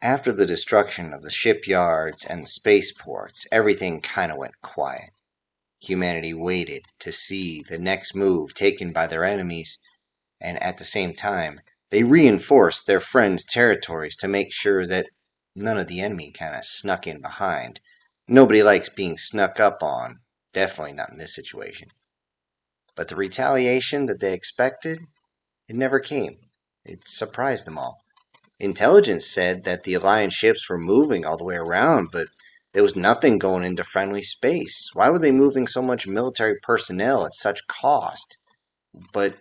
After the destruction of the shipyards and the spaceports, everything kind of went quiet. Humanity waited to see the next move taken by their enemies, and at the same time, they reinforced their friends' territories to make sure that none of the enemy kind of snuck in behind. Nobody likes being snuck up on, definitely not in this situation. But the retaliation that they expected, it never came. It surprised them all. Intelligence said that the Alliance ships were moving all the way around, but there was nothing going into friendly space. Why were they moving so much military personnel at such cost? But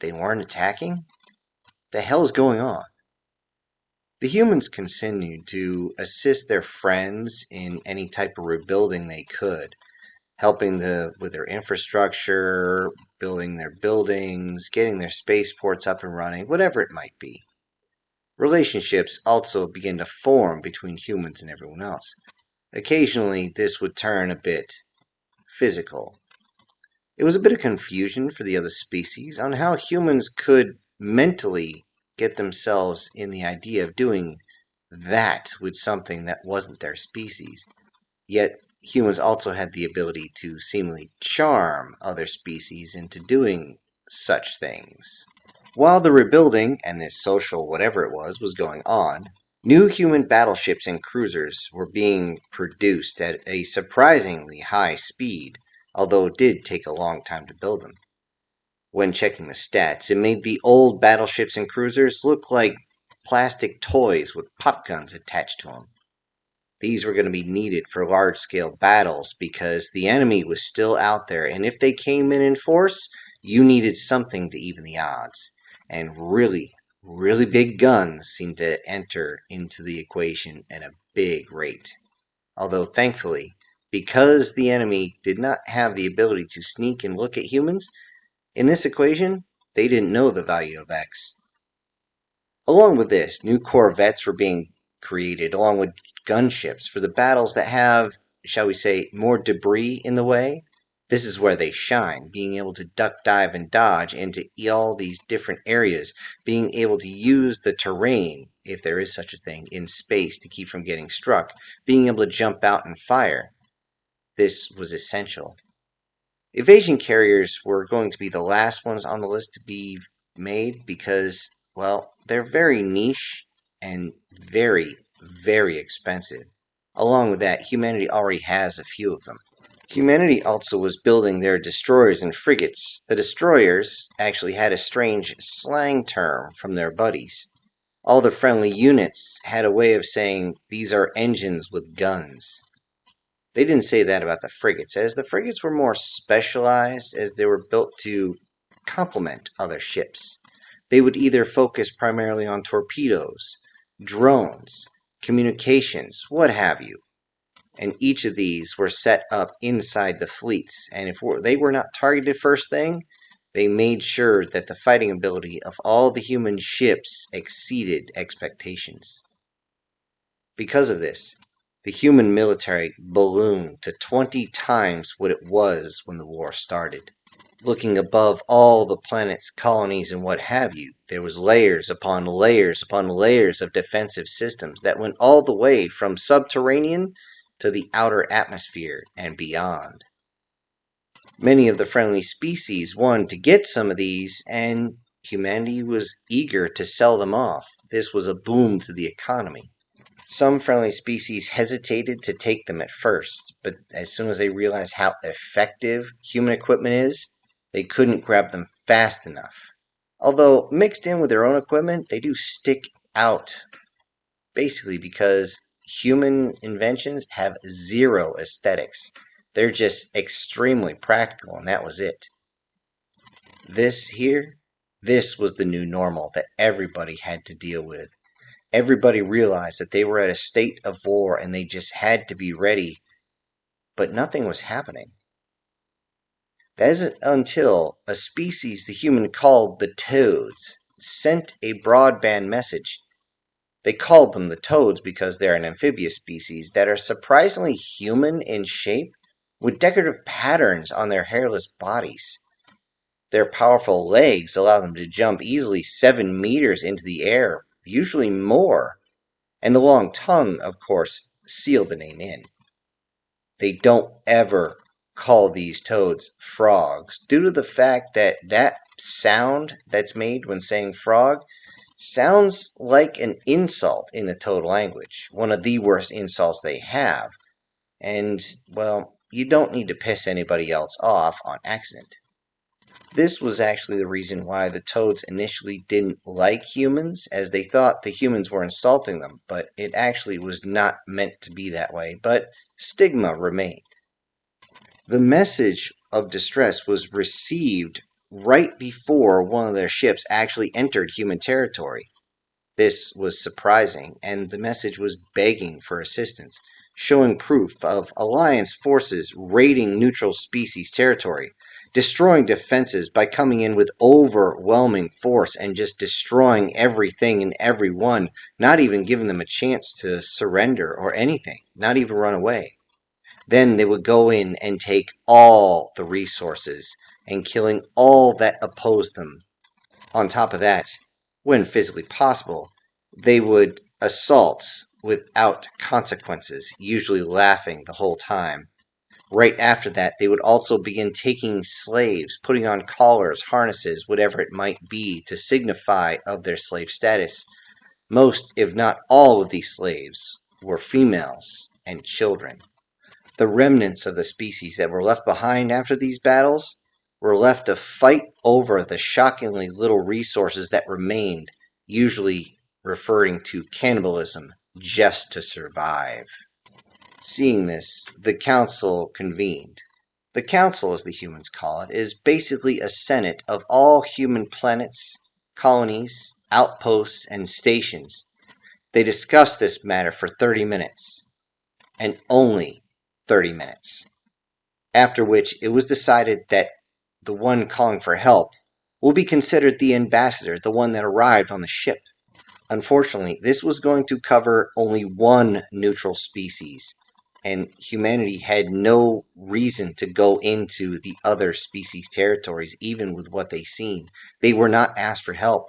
they weren't attacking? The hell's going on? The humans continued to assist their friends in any type of rebuilding they could, helping with their infrastructure, building their buildings, getting their spaceports up and running, whatever it might be. Relationships also began to form between humans and everyone else. Occasionally, this would turn a bit physical. It was a bit of confusion for the other species on how humans could mentally get themselves in the idea of doing that with something that wasn't their species. Yet, humans also had the ability to seemingly charm other species into doing such things. While the rebuilding and this social whatever it was going on, new human battleships and cruisers were being produced at a surprisingly high speed, although it did take a long time to build them. When checking the stats, it made the old battleships and cruisers look like plastic toys with pop guns attached to them. These were going to be needed for large-scale battles because the enemy was still out there, and if they came in force, you needed something to even the odds. And really, really big guns seemed to enter into the equation at a big rate. Although, thankfully, because the enemy did not have the ability to sneak and look at humans, in this equation, they didn't know the value of X. Along with this, new corvettes were being created, along with gunships, for the battles that have, shall we say, more debris in the way. This is where they shine, being able to duck, dive, and dodge into all these different areas, being able to use the terrain, if there is such a thing, in space to keep from getting struck, being able to jump out and fire. This was essential. Evasion carriers were going to be the last ones on the list to be made because, well, they're very niche and very, very expensive. Along with that, humanity already has a few of them. Humanity also was building their destroyers and frigates. The destroyers actually had a strange slang term from their buddies. All the friendly units had a way of saying, these are engines with guns. They didn't say that about the frigates, as the frigates were more specialized as they were built to complement other ships. They would either focus primarily on torpedoes, drones, communications, what have you. And each of these were set up inside the fleets, and if they were not targeted first thing, they made sure that the fighting ability of all the human ships exceeded expectations. Because of this, the human military ballooned to 20 times what it was when the war started. Looking above all the planet's colonies and what have you, there was layers upon layers upon layers of defensive systems that went all the way from subterranean to the outer atmosphere and beyond. Many of the friendly species wanted to get some of these, and humanity was eager to sell them off. This was a boom to the economy. Some friendly species hesitated to take them at first, but as soon as they realized how effective human equipment is, they couldn't grab them fast enough. Although mixed in with their own equipment, they do stick out, basically because human inventions have zero aesthetics. They're just extremely practical, and that was it. This was the new normal that everybody had to deal with. Everybody realized that they were at a state of war and they just had to be ready, but nothing was happening. That is until a species the human called the toads sent a broadband message. They called them the toads because they're an amphibious species that are surprisingly human in shape, with decorative patterns on their hairless bodies. Their powerful legs allow them to jump easily 7 meters into the air, usually more. and the long tongue, of course, sealed the name in. They don't ever call these toads frogs due to the fact that that sound that's made when saying frog sounds like an insult in the toad language, one of the worst insults they have. And, well, you don't need to piss anybody else off on accident. This was actually the reason why the toads initially didn't like humans, as they thought the humans were insulting them, but it actually was not meant to be that way, but stigma remained. The message of distress was received right before one of their ships actually entered human territory. This was surprising, and the message was begging for assistance, showing proof of Alliance forces raiding neutral species territory, destroying defenses by coming in with overwhelming force and just destroying everything and everyone, not even giving them a chance to surrender or anything, not even run away. Then they would go in and take all the resources and killing all that opposed them. On top of that, when physically possible, they would assault without consequences, usually laughing the whole time. Right after that, they would also begin taking slaves, putting on collars, harnesses, whatever it might be, to signify of their slave status. Most, if not all, of these slaves were females and children. The remnants of the species that were left behind after these battles were left to fight over the shockingly little resources that remained, usually referring to cannibalism, just to survive. Seeing this, the council convened. The council, as the humans call it, is basically a senate of all human planets, colonies, outposts, and stations. They discussed this matter for 30 minutes, and only 30 minutes, after which it was decided that the one calling for help will be considered the ambassador, the one that arrived on the ship. Unfortunately, this was going to cover only one neutral species, and humanity had no reason to go into the other species' territories, even with what they seen. They were not asked for help.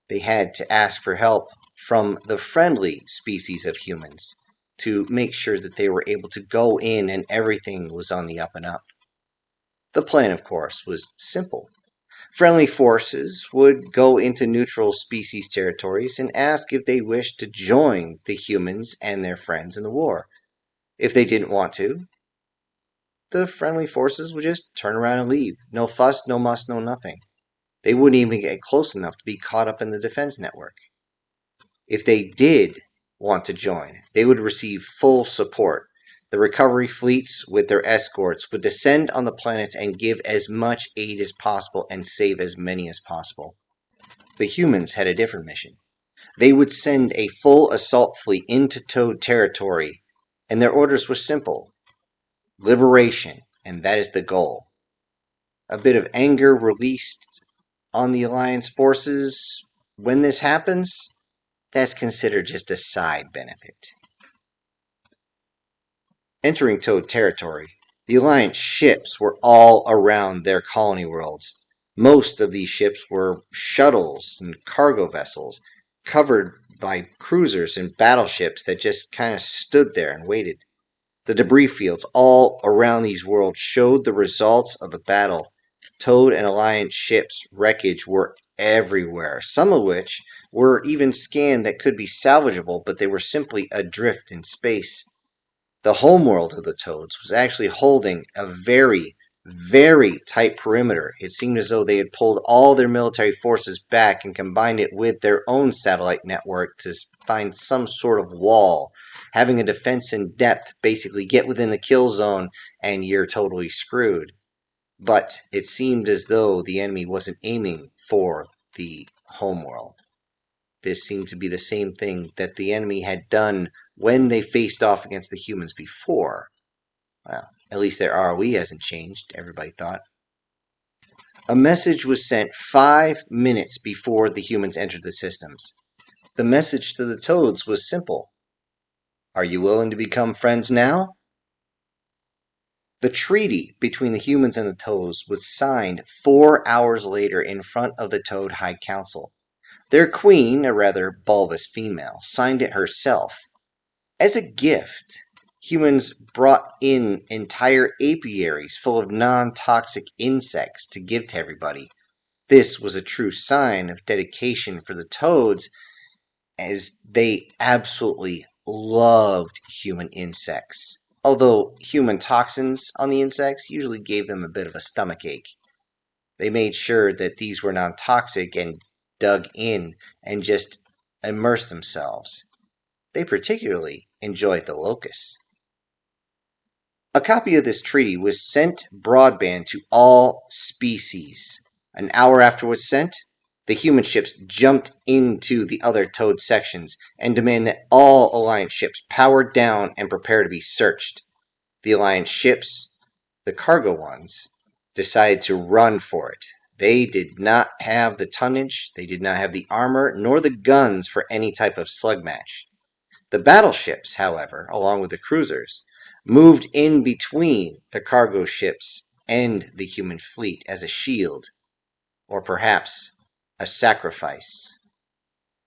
They had to ask for help from the friendly species of humans to make sure that they were able to go in and everything was on the up and up. The plan, of course, was simple. Friendly forces would go into neutral species territories and ask if they wished to join the humans and their friends in the war. If they didn't want to, the friendly forces would just turn around and leave. No fuss, no muss, no nothing. They wouldn't even get close enough to be caught up in the defense network. If they did want to join, they would receive full support. The recovery fleets with their escorts would descend on the planets and give as much aid as possible and save as many as possible. The humans had a different mission. They would send a full assault fleet into Toad territory, and their orders were simple. Liberation, and that is the goal. A bit of anger released on the Alliance forces when this happens, that's considered just a side benefit. Entering Toad territory, the Alliance ships were all around their colony worlds. Most of these ships were shuttles and cargo vessels, covered by cruisers and battleships that just kind of stood there and waited. The debris fields all around these worlds showed the results of the battle. Toad and Alliance ships' wreckage were everywhere, some of which were even scanned that could be salvageable, but they were simply adrift in space. The homeworld of the Toads was actually holding a very, very tight perimeter. It seemed as though they had pulled all their military forces back and combined it with their own satellite network to find some sort of wall. Having a defense in depth, basically get within the kill zone and you're totally screwed. But it seemed as though the enemy wasn't aiming for the homeworld. This seemed to be the same thing that the enemy had done when they faced off against the humans before. Well, at least their ROE hasn't changed, everybody thought. A message was sent 5 minutes before the humans entered the systems. The message to the Toads was simple. Are you willing to become friends now? The treaty between the humans and the Toads was signed 4 hours later in front of the Toad High Council. Their queen, a rather bulbous female, signed it herself. As a gift, humans brought in entire apiaries full of non-toxic insects to give to everybody. This was a true sign of dedication for the toads, as they absolutely loved human insects. Although human toxins on the insects usually gave them a bit of a stomachache. They made sure that these were non-toxic and dug in and just immersed themselves. They particularly enjoyed the locusts. A copy of this treaty was sent broadband to all species. An hour after it was sent, the human ships jumped into the other towed sections and demanded that all Alliance ships power down and prepare to be searched. The Alliance ships, the cargo ones, decided to run for it. They did not have the tonnage, they did not have the armor, nor the guns for any type of slug match. The battleships, however, along with the cruisers, moved in between the cargo ships and the human fleet as a shield, or perhaps a sacrifice.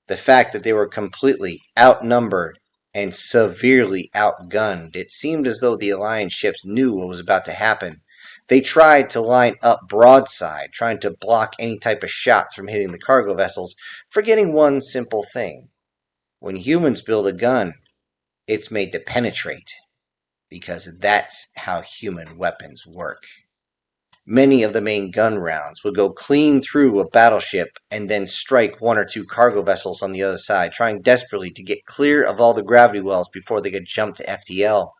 The fact that they were completely outnumbered and severely outgunned, it seemed as though the Alliance ships knew what was about to happen. They tried to line up broadside, trying to block any type of shots from hitting the cargo vessels, forgetting one simple thing. When humans build a gun, it's made to penetrate, because that's how human weapons work. Many of the main gun rounds would go clean through a battleship and then strike one or two cargo vessels on the other side, trying desperately to get clear of all the gravity wells before they could jump to FTL.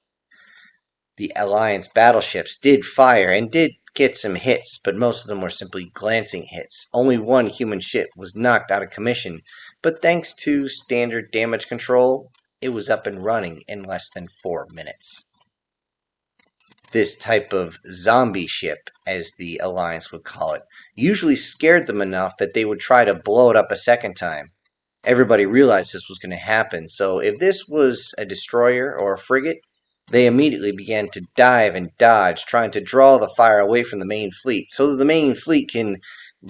The Alliance battleships did fire and did get some hits, but most of them were simply glancing hits. Only one human ship was knocked out of commission, but thanks to standard damage control, it was up and running in less than 4 minutes. This type of zombie ship, as the Alliance would call it, usually scared them enough that they would try to blow it up a second time. Everybody realized this was going to happen, so if this was a destroyer or a frigate, they immediately began to dive and dodge, trying to draw the fire away from the main fleet, so that the main fleet can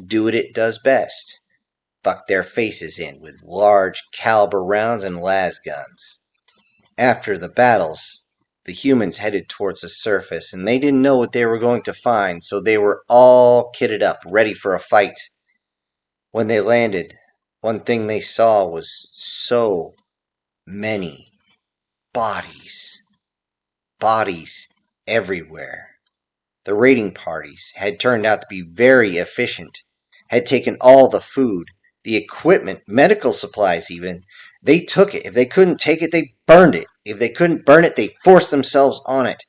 do what it does best: buck their faces in with large caliber rounds and las guns. After the battles, the humans headed towards the surface, and they didn't know what they were going to find, so they were all kitted up, ready for a fight. When they landed, one thing they saw was so many bodies. Bodies everywhere. The raiding parties had turned out to be very efficient, had taken all the food, the equipment, medical supplies even. They took it. If they couldn't take it, they burned it. If they couldn't burn it, they forced themselves on it.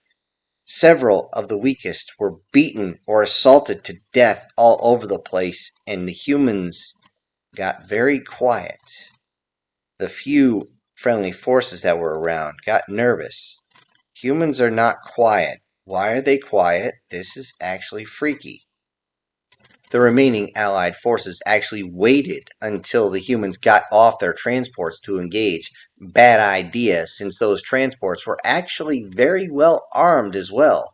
Several of the weakest were beaten or assaulted to death all over the place, and the humans got very quiet. The few friendly forces that were around got nervous. Humans are not quiet. Why are they quiet? This is actually freaky. The remaining Allied forces actually waited until the humans got off their transports to engage. Bad idea, since those transports were actually very well armed as well.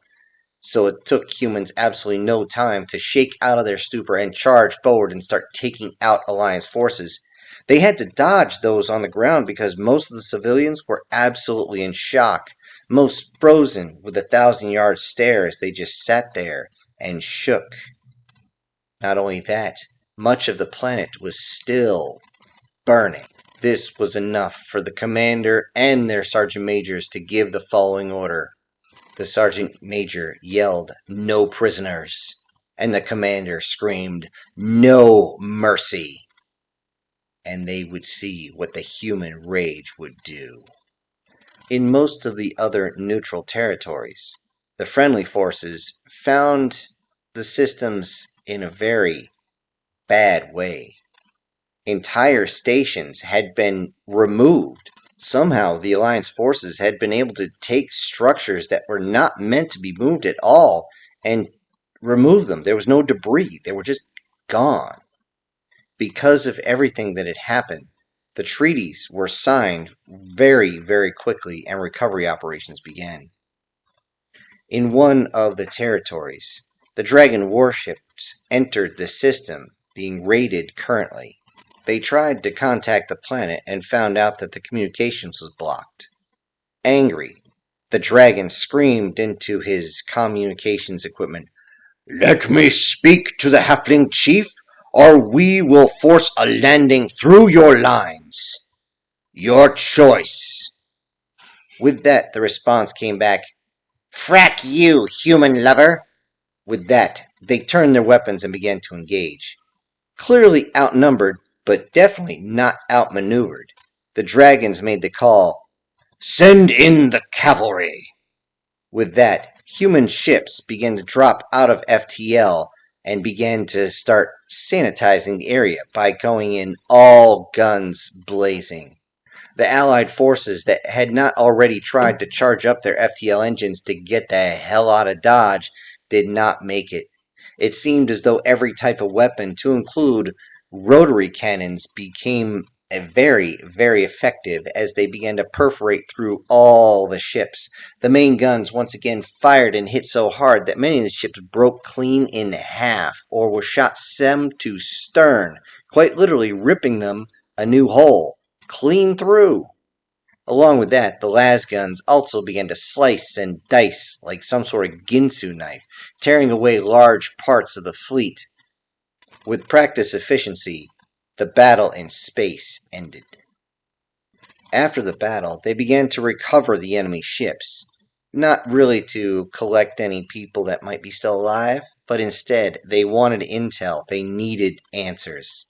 So it took humans absolutely no time to shake out of their stupor and charge forward and start taking out Alliance forces. They had to dodge those on the ground because most of the civilians were absolutely in shock, most frozen with 1,000-yard stare as they just sat there and shook. Not only that, much of the planet was still burning. This was enough for the commander and their sergeant majors to give the following order. The sergeant major yelled, "No prisoners," and the commander screamed, "No mercy." And they would see what the human rage would do. In most of the other neutral territories, the friendly forces found the systems in a very bad way. Entire stations had been removed. Somehow the Alliance forces had been able to take structures that were not meant to be moved at all and remove them. There was no debris. They were just gone. Because of everything that had happened, the treaties were signed very, very quickly and recovery operations began. In one of the territories, the Dragon warships entered the system being raided currently. They tried to contact the planet and found out that the communications was blocked. Angry, the dragon screamed into his communications equipment, "Let me speak to the halfling chief, or we will force a landing through your lines. Your choice." With that, the response came back, "Frack you, human lover." With that, they turned their weapons and began to engage. Clearly outnumbered, but definitely not outmaneuvered, the dragons made the call, "Send in the cavalry." With that, human ships began to drop out of FTL and began to start sanitizing the area by going in all guns blazing. The Allied forces that had not already tried to charge up their FTL engines to get the hell out of Dodge did not make it. It seemed as though every type of weapon, to include rotary cannons, became very, very effective as they began to perforate through all the ships. The main guns once again fired and hit so hard that many of the ships broke clean in half or were shot stem to stern, quite literally ripping them a new hole, clean through. Along with that, the las guns also began to slice and dice like some sort of Ginsu knife, tearing away large parts of the fleet. With practice efficiency, the battle in space ended. After the battle, they began to recover the enemy ships, not really to collect any people that might be still alive, but instead they wanted intel, they needed answers.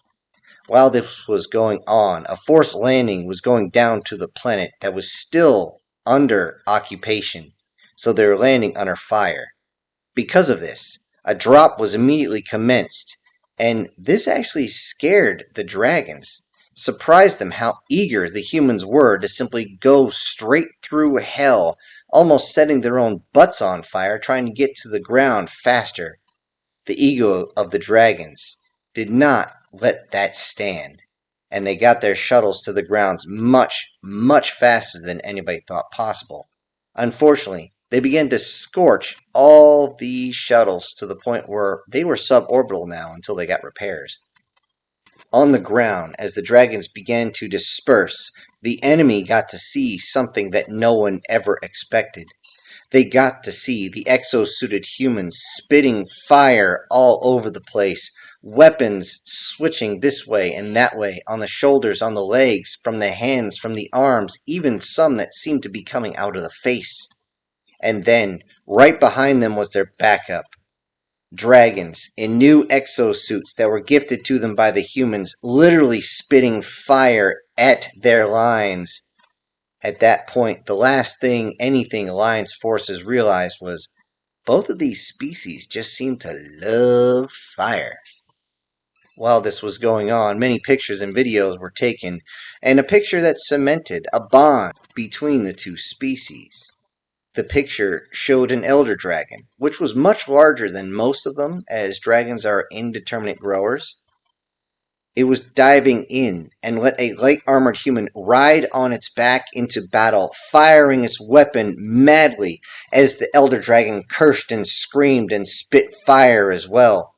While this was going on, a forced landing was going down to the planet that was still under occupation, so they were landing under fire. Because of this, a drop was immediately commenced, and this actually scared the dragons, surprised them how eager the humans were to simply go straight through hell, almost setting their own butts on fire trying to get to the ground faster. The ego of the dragons did not let that stand, and they got their shuttles to the grounds much, much faster than anybody thought possible. Unfortunately, they began to scorch all the shuttles to the point where they were suborbital now until they got repairs. On the ground, as the dragons began to disperse, the enemy got to see something that no one ever expected. They got to see the exosuited humans spitting fire all over the place, weapons switching this way and that way, on the shoulders, on the legs, from the hands, from the arms, even some that seemed to be coming out of the face. And then, right behind them was their backup. Dragons in new exosuits that were gifted to them by the humans, literally spitting fire at their lines. At that point, the last thing anything Alliance forces realized was both of these species just seemed to love fire. While this was going on, many pictures and videos were taken, and a picture that cemented a bond between the two species. The picture showed an elder dragon, which was much larger than most of them, as dragons are indeterminate growers. It was diving in and let a light-armored human ride on its back into battle, firing its weapon madly as the elder dragon cursed and screamed and spit fire as well.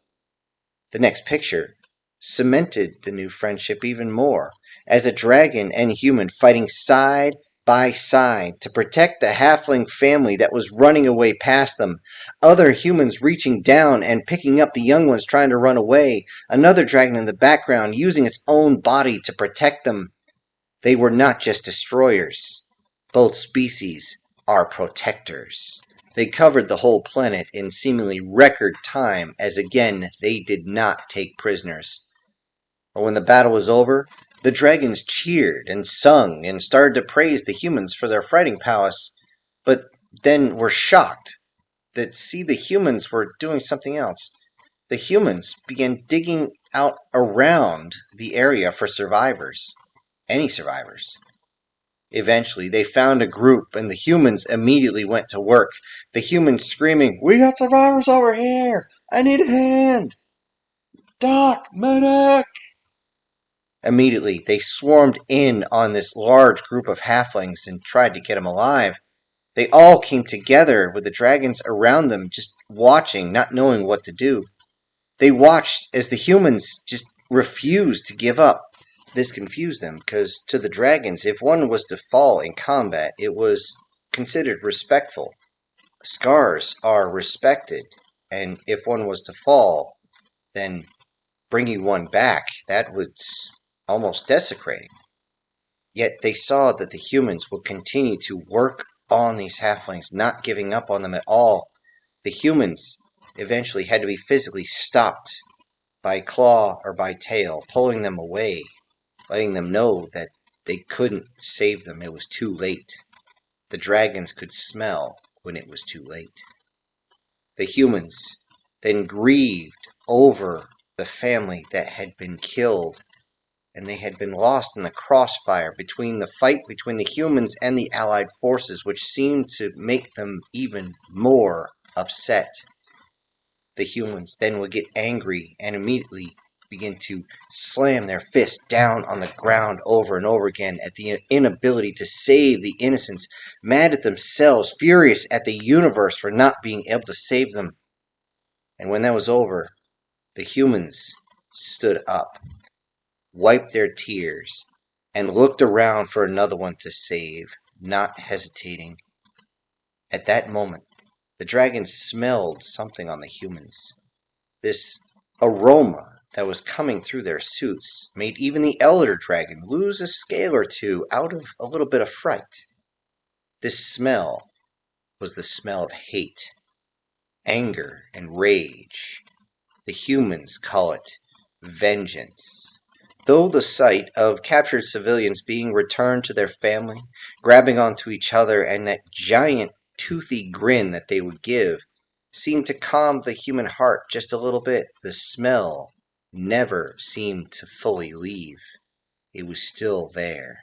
The next picture cemented the new friendship even more, as a dragon and human fighting side by side to protect the halfling family that was running away past them, other humans reaching down and picking up the young ones trying to run away, another dragon in the background using its own body to protect them. They were not just destroyers. Both species are protectors. They covered the whole planet in seemingly record time, as again, they did not take prisoners. But when the battle was over, the dragons cheered and sung and started to praise the humans for their fighting prowess, but then were shocked that the humans were doing something else. The humans began digging out around the area for survivors, any survivors. Eventually, they found a group, and the humans immediately went to work. The humans screaming, "We got survivors over here! I need a hand! Doc, medic!" Immediately, they swarmed in on this large group of halflings and tried to get them alive. They all came together with the dragons around them, just watching, not knowing what to do. They watched as the humans just refused to give up. This confused them, because to the dragons, if one was to fall in combat, it was considered respectful. Scars are respected, and if one was to fall, then bringing one back, that was almost desecrating. Yet they saw that the humans would continue to work on these halflings, not giving up on them at all. The humans eventually had to be physically stopped by claw or by tail, pulling them away, letting them know that they couldn't save them. It was too late. The dragons could smell when it was too late. The humans then grieved over the family that had been killed, and they had been lost in the crossfire between the fight between the humans and the Allied forces, which seemed to make them even more upset. The humans then would get angry and immediately begin to slam their fists down on the ground over and over again at the inability to save the innocents, mad at themselves, furious at the universe for not being able to save them. And when that was over, the humans stood up, wiped their tears, and looked around for another one to save, not hesitating. At that moment, the dragons smelled something on the humans. This aroma that was coming through their suits made even the elder dragon lose a scale or two out of a little bit of fright. This smell was the smell of hate, anger, and rage. The humans call it vengeance. Though the sight of captured civilians being returned to their family, grabbing onto each other, and that giant toothy grin that they would give seemed to calm the human heart just a little bit, the smell never seemed to fully leave. It was still there.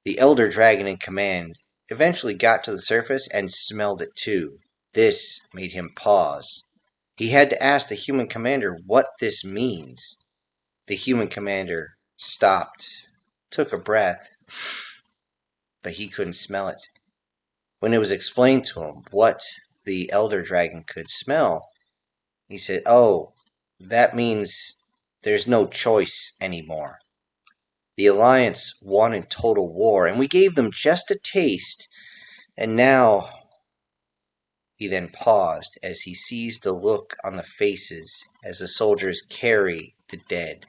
The elder dragon in command eventually got to the surface and smelled it too. This made him pause. He had to ask the human commander what this means. The human commander stopped, took a breath, but he couldn't smell it. When it was explained to him what the elder dragon could smell, he said, "Oh, that means there's no choice anymore. The Alliance wanted total war, and we gave them just a taste, and now..." He then paused as he sees the look on the faces as the soldiers carry the dead.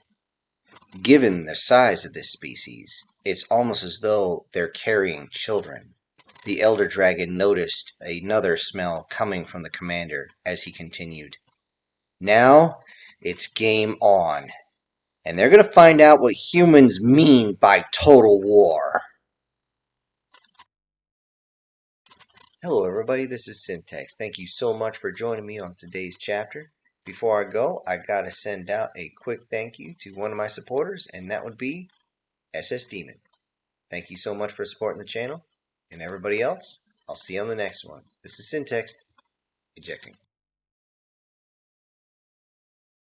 Given the size of this species, it's almost as though they're carrying children. The elder dragon noticed another smell coming from the commander as he continued. Now, it's game on, and they're going to find out what humans mean by total war. Hello everybody, this is Syntax. Thank you so much for joining me on today's chapter. Before I go, I gotta send out a quick thank you to one of my supporters, and that would be SS Demon. Thank you so much for supporting the channel, and everybody else, I'll see you on the next one. This is Syntax, ejecting.